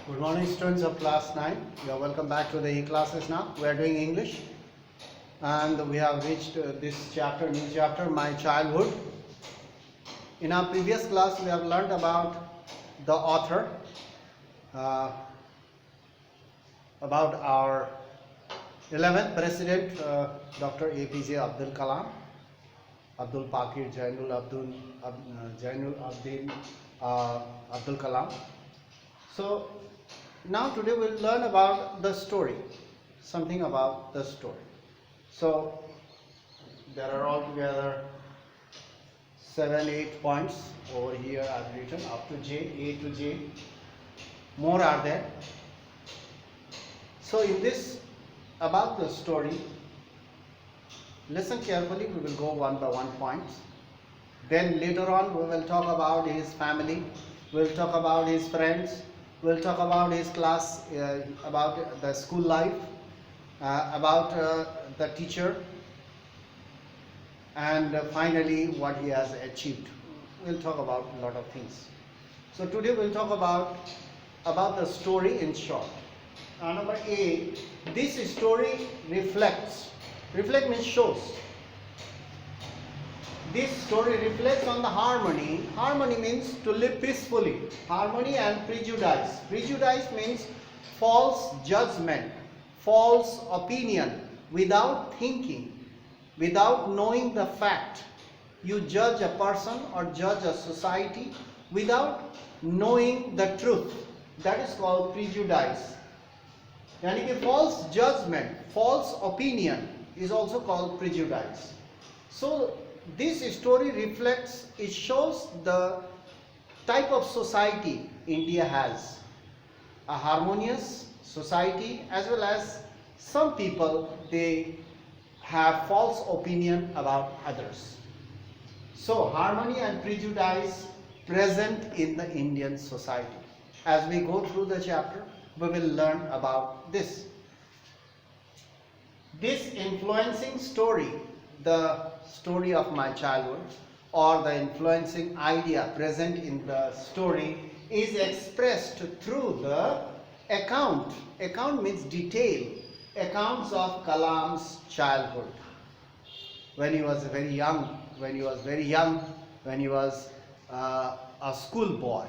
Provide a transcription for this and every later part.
Good morning, students of class 9. You are welcome back to the e-classes now. We are doing English and we have reached this chapter, new chapter, My Childhood. In our previous class, we have learned about the author, uh, about our 11th President, Dr. APJ Abdul Kalam, Abdul Pakir Jainul Abdul Kalam. So now today we'll learn about the story, something about the story. So there are altogether 7-8 points over here I've written up to J, A to J. More are there. So in this about the story, listen carefully. We will go one by one points. Then later on we will talk about his family. We'll talk about his friends. We'll talk about his class, about the school life, about the teacher, and finally what he has achieved. We'll talk about a lot of things. So today we'll talk about the story in short. Number A, this story reflects. Reflect means shows. This story reflects on the harmony. Harmony means to live peacefully. Harmony and prejudice. Prejudice means false judgment, false opinion, without thinking, without knowing the fact. You judge a person or judge a society without knowing the truth. That is called prejudice. Yani ki false judgment, false opinion is also called prejudice. So this story reflects, it shows the type of society India has. A harmonious society, as well as some people, they have false opinion about others. So harmony and prejudice present in the Indian society. As we go through the chapter, we will learn about this. This influencing story, the story of my childhood, or the influencing idea present in the story, is expressed through the account. Account means detail. Accounts of Kalam's childhood. When he was very young, when he was a schoolboy.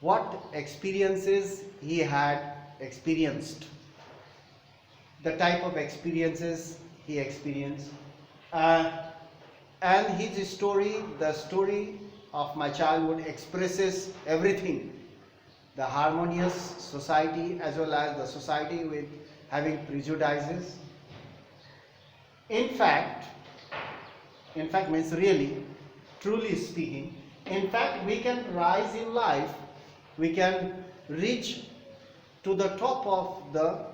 What experiences he had experienced. The type of experiences he experienced, and his story, the story of my childhood, expresses everything: the harmonious society as well as the society with having prejudices. In fact means really, truly speaking, in fact we can rise in life, we can reach to the top of the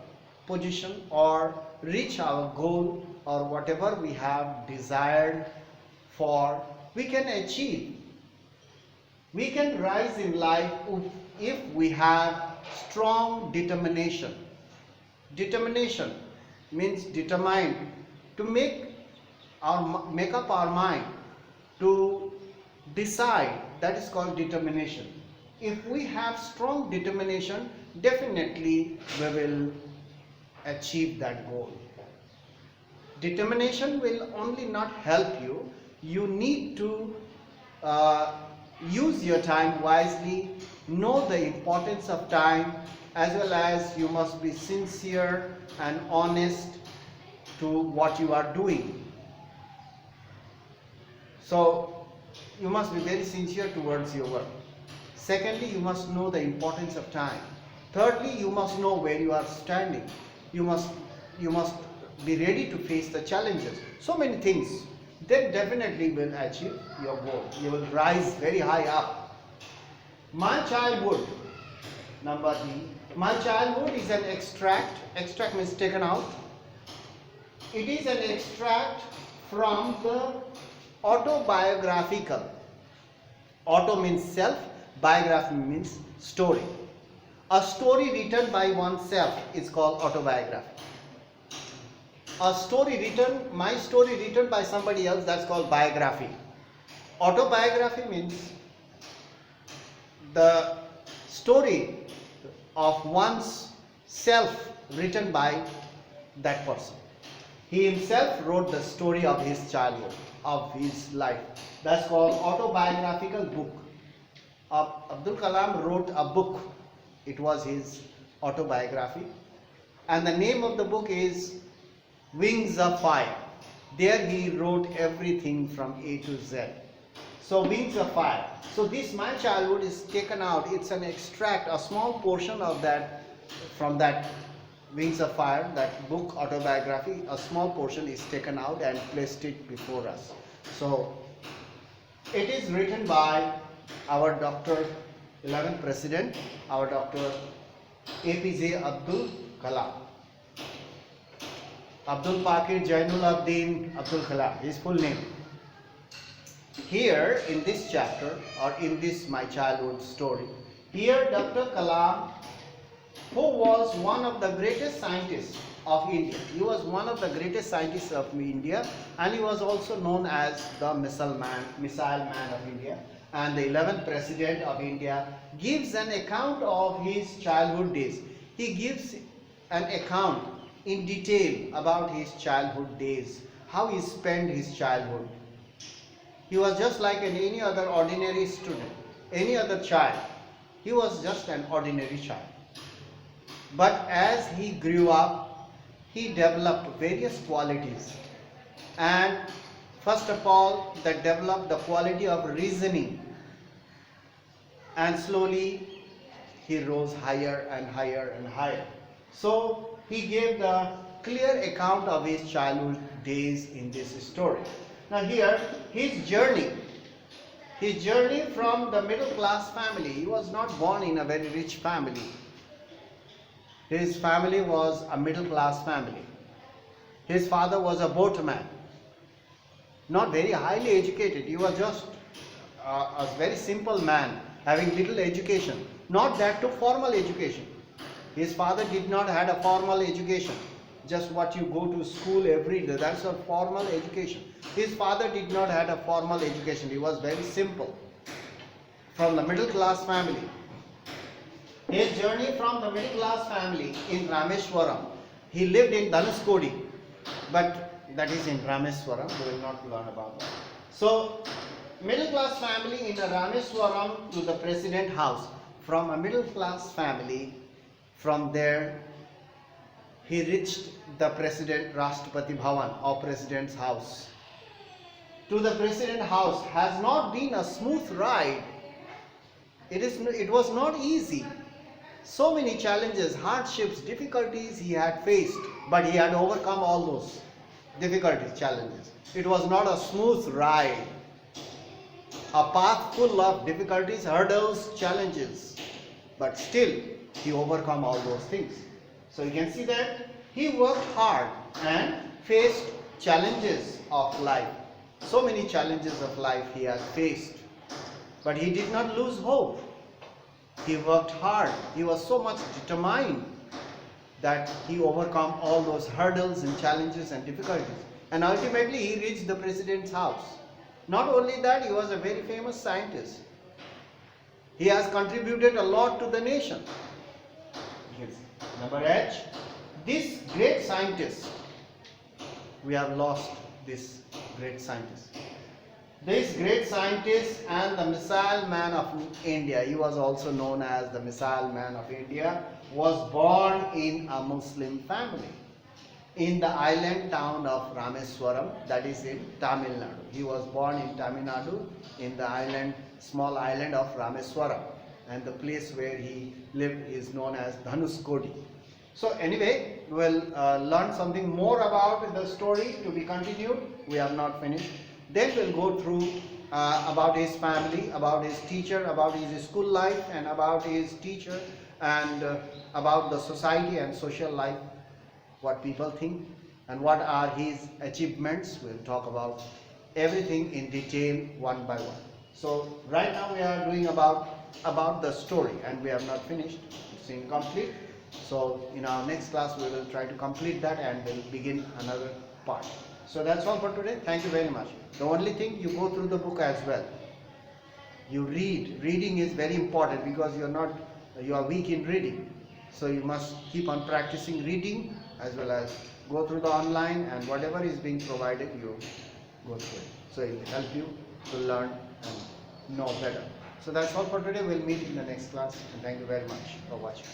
position or reach our goal or whatever we have desired for, we can achieve. We can rise in life if we have strong determination. Determination means determined to make up our mind to decide. That is called determination. If we have strong determination, definitely we will achieve that goal. Determination will only not help you. You need to use your time wisely, know the importance of time, as well as you must be sincere and honest to what you are doing. So you must be very sincere towards your work. Secondly, you must know the importance of time. Thirdly, you must know where you are standing. You must be ready to face the challenges. So many things. Then definitely will achieve your goal. You will rise very high up. My childhood, number D. My childhood is an extract. Extract means taken out. It is an extract from the autobiographical. Auto means self. Biography means story. A story written by oneself is called autobiography. A story written, my story written by somebody else, that's called biography. Autobiography means the story of one's self written by that person. He himself wrote the story of his childhood, of his life. That's called autobiographical book. Abdul Kalam wrote a book. It was his autobiography. And the name of the book is Wings of Fire. There he wrote everything from A to Z. So Wings of Fire. So this My Childhood is taken out. It's an extract, a small portion of that, from that Wings of Fire, that book autobiography. A small portion is taken out and placed it before us. So it is written by our Dr. 11th President, our Dr. APJ Abdul Kalam. Abdul Pakir Jainul Abdin Abdul Kalam, his full name. Here in this chapter, or in this My Childhood story, here Dr. Kalam, who was one of the greatest scientists of India. He was one of the greatest scientists of India, and he was also known as the Missile Man of India, and the 11th President of India, gives an account of his childhood days. He gives an account in detail about his childhood days, how he spent his childhood. He was just like any other ordinary student, any other child. He was just an ordinary child. But as he grew up, he developed various qualities. And first of all, that developed the quality of reasoning. And slowly, he rose higher and higher and higher. So, he gave the clear account of his childhood days in this story. Now here, his journey from the middle class family. He was not born in a very rich family. His family was a middle class family. His father was a boatman, not very highly educated. He was just a very simple man, having little education, not that to formal education. His father did not have a formal education, just what you go to school every day, that's a formal education. His father did not have a formal education. He was very simple, from the middle class family. His journey from the middle class family in Rameswaram, he lived in Dhanuskodi, but that is in Rameswaram, we will not learn about that. So, middle class family in a Rameswaram to the president house. From a middle class family, from there he reached the president Rashtrapati Bhavan, or president's house. To the president house has not been a smooth ride. It was not easy. So many challenges, hardships, difficulties he had faced, but he had overcome all those difficulties, challenges. It was not a smooth ride. A path full of difficulties, hurdles, challenges, but still he overcome all those things. So you can see that he worked hard and faced challenges of life. So many challenges of life he has faced, but he did not lose hope. He worked hard. He was so much determined that he overcome all those hurdles and challenges and difficulties. And ultimately he reached the president's house. Not only that, he was a very famous scientist. He has contributed a lot to the nation. Yes. Number H, this great scientist, we have lost this great scientist. This great scientist and the Missile Man of India, he was also known as the Missile Man of India, was born in a Muslim family in the island town of Rameswaram, that is in Tamil Nadu. He was born in Tamil Nadu in the small island of Rameswaram, and the place where he lived is known as Dhanuskodi. So anyway, we will learn something more about the story to be continued. We have not finished. Then we'll go through about his family, about his teacher, about his school life, and about his teacher, and about the society and social life, what people think, and what are his achievements. We'll talk about everything in detail one by one. So right now we are doing about the story, and we have not finished. It's incomplete. So in our next class we will try to complete that, and we'll begin another part. So that's all for today. Thank you very much. The only thing, you go through the book as well. You read. Reading is very important, because you are weak in reading. So you must keep on practicing reading as well as go through the online, and whatever is being provided you go through it. So it will help you to learn and know better. So that's all for today. We'll meet in the next class, and thank you very much for watching.